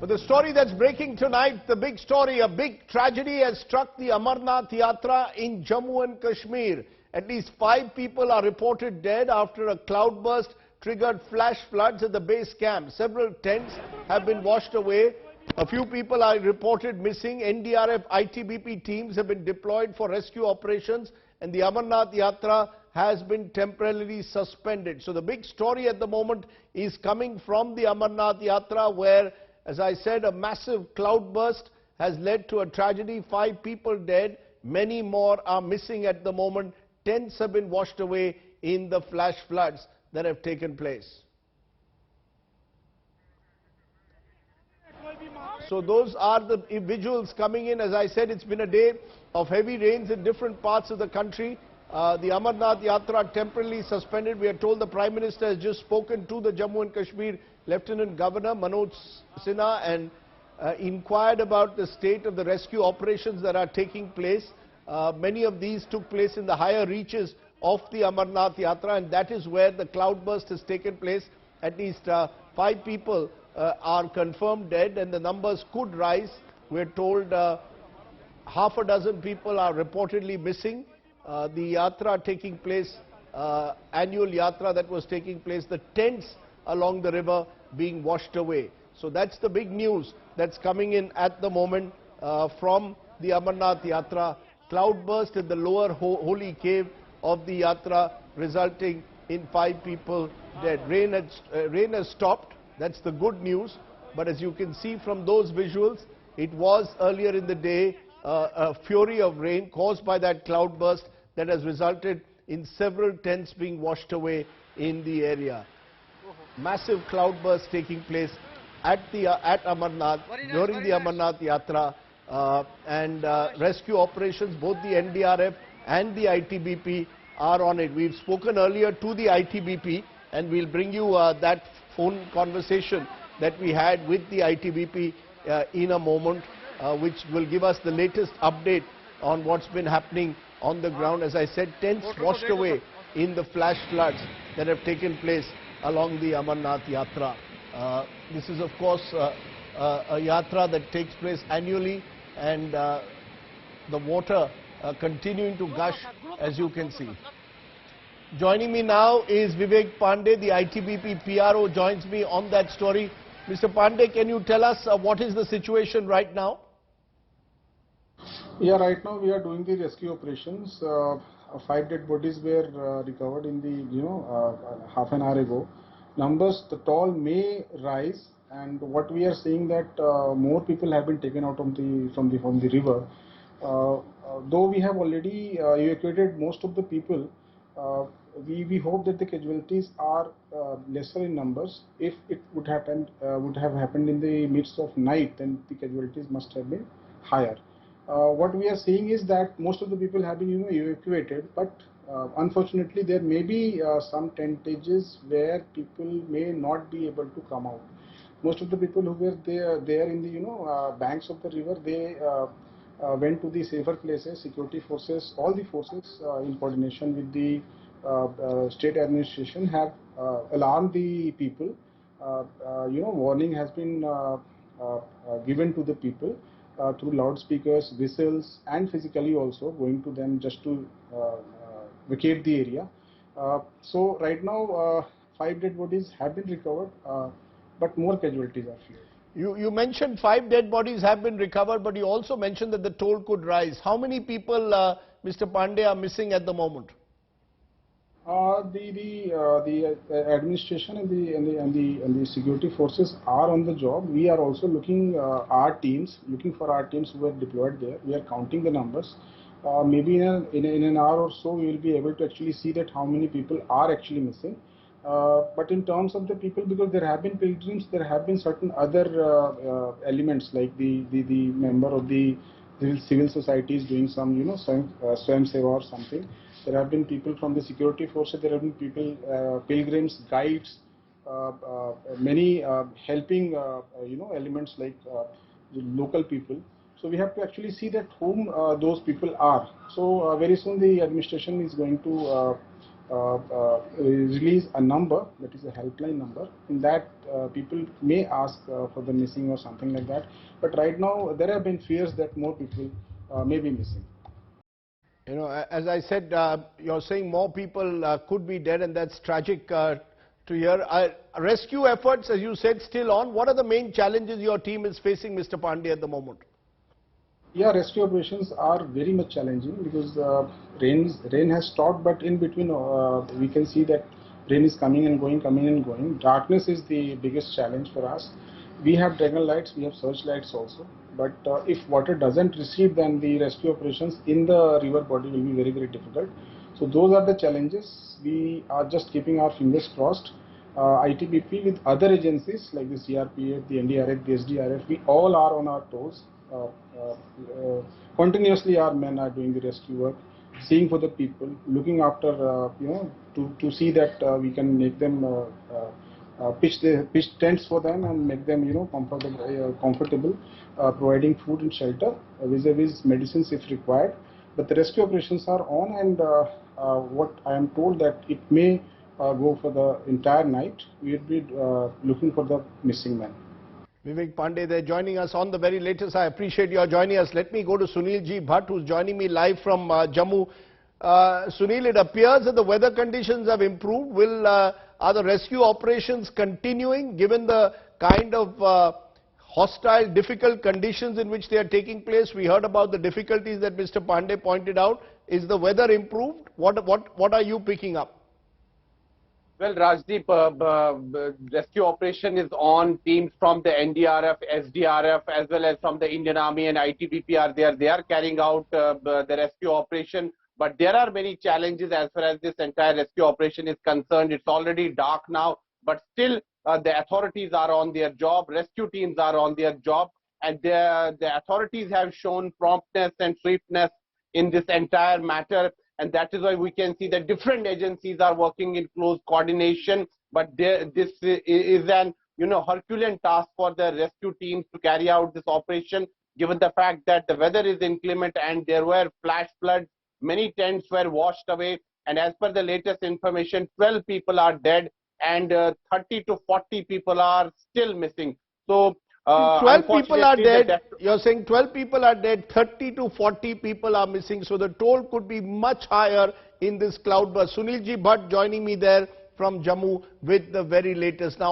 For the story that's breaking tonight, the big story, a big tragedy has struck the Amarnath Yatra in Jammu and Kashmir. At least 5 people are reported dead after a cloudburst triggered flash floods at the base camp. Several tents have been washed away. A few people are reported missing. NDRF ITBP teams have been deployed for rescue operations, and the Amarnath Yatra has been temporarily suspended. So the big story at the moment is coming from the Amarnath Yatra, where, as I said, a massive cloudburst has led to a tragedy. 5 people dead, many more are missing at the moment. Tents have been washed away in the flash floods that have taken place. So those are the visuals coming in. As I said, it's been a day of heavy rains in different parts of the country. The Amarnath Yatra temporarily suspended. We are told the Prime Minister has just spoken to the Jammu and Kashmir Lieutenant Governor Manoj Sinha and inquired about the state of the rescue operations that are taking place. Many of these took place in the higher reaches of the Amarnath Yatra, and that is where the cloudburst has taken place. At least 5 people are confirmed dead, and the numbers could rise. We're told half a dozen people are reportedly missing. The yatra taking place, annual yatra that was taking place, the tents along the river being washed away. So that's the big news that's coming in at the moment from the Amarnath Yatra. Cloudburst in the lower holy cave of the yatra, resulting in 5 people dead. Rain has stopped. That's the good news. But as you can see from those visuals, it was earlier in the day a fury of rain caused by that cloudburst that has resulted in several tents being washed away in the area. Massive cloudburst taking place at Amarnath during the Amarnath Yatra, and rescue operations, both the NDRF and the ITBP are on it. We've spoken earlier to the ITBP, and we'll bring you that phone conversation that we had with the ITBP in a moment, which will give us the latest update on what's been happening on the ground. As I said, tents washed away in the flash floods that have taken place along the Amarnath Yatra. This is, of course, a yatra that takes place annually, and the water continuing to gush, as you can see. Joining me now is Vivek Pandey, the ITBP PRO, joins me on that story. Mr. Pandey, can you tell us what is the situation right now? Yeah, right now we are doing the rescue operations. 5 dead bodies were recovered in the half an hour ago. Numbers, the toll may rise, and what we are seeing that more people have been taken out from the river. Though we have already evacuated most of the people, we hope that the casualties are lesser in numbers. If it would have happened in the midst of night, then the casualties must have been higher. What we are seeing is that most of the people have been evacuated, but unfortunately there may be some tentages where people may not be able to come out. Most of the people who were there in the banks of the river, they went to the safer places. Security forces, all the forces in coordination with the state administration have alarmed the people. Warning has been given to the people through loudspeakers, whistles, and physically also going to them just to vacate the area. So right now 5 dead bodies have been recovered, but more casualties are feared. You mentioned 5 dead bodies have been recovered, but you also mentioned that the toll could rise. How many people, Mr. Pandey, are missing at the moment? The administration and the security forces are on the job. We are also looking for our teams who are deployed there. We are counting the numbers. Maybe in an hour or so, we will be able to actually see that how many people are actually missing. But in terms of the people, because there have been pilgrims, there have been certain other elements like the member of the civil societies doing some swam seva or something. There have been people from the security forces. There have been people, pilgrims, guides, many helping elements like the local people. So we have to actually see that whom those people are. So very soon the administration is going to release a number, that is a helpline number. In that, people may ask for the missing or something like that. But right now, there have been fears that more people may be missing. You know, as I said, you're saying more people could be dead, and that's tragic to hear. Rescue efforts, as you said, still on. What are the main challenges your team is facing, Mr. Pandey, at the moment? Yeah, rescue operations are very much challenging because rain has stopped, but in between we can see that rain is coming and going, coming and going. Darkness is the biggest challenge for us. We have dragon lights, we have search lights also, but if water doesn't recede, then the rescue operations in the river body will be very, very difficult. So those are the challenges. We are just keeping our fingers crossed. ITBP with other agencies like the CRPF, the NDRF, the SDRF, we all are on our toes. Continuously our men are doing the rescue work, seeing for the people, looking after, to see that we can make them pitch tents for them and make them, comfortable, providing food and shelter, vis-a-vis medicines if required. But the rescue operations are on, and what I am told that it may go for the entire night. We will be looking for the missing men. Vivek Pandey, they're joining us on the very latest. I appreciate your joining us. Let me go to Sunil Ji Bhatt, who's joining me live from Jammu. Sunil, it appears that the weather conditions have improved. Are the rescue operations continuing, given the kind of hostile, difficult conditions in which they are taking place? We heard about the difficulties that Mr. Pandey pointed out. Is the weather improved? What are you picking up? Well, Rajdeep, rescue operation is on. Teams from the NDRF, SDRF, as well as from the Indian Army and ITBP are there. They are carrying out the rescue operation. But there are many challenges as far as this entire rescue operation is concerned. It's already dark now, but still the authorities are on their job. Rescue teams are on their job. And the authorities have shown promptness and swiftness in this entire matter. And that is why we can see that different agencies are working in close coordination. But this is an Herculean task for the rescue teams to carry out this operation, given the fact that the weather is inclement and there were flash floods. Many tents were washed away. And as per the latest information, 12 people are dead and 30 to 40 people are still missing. So 12 people are dead. You're saying 12 people are dead, 30 to 40 people are missing. So the toll could be much higher in this cloudburst. Sunil Ji Bhatt joining me there from Jammu with the very latest. Now,